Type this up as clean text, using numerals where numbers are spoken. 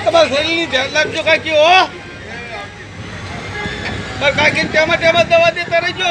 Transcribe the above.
તમારા શરીરની ધ્યાન રાખજો કાકી હો. કાકી ટેમા દવા દેતા રહેજો.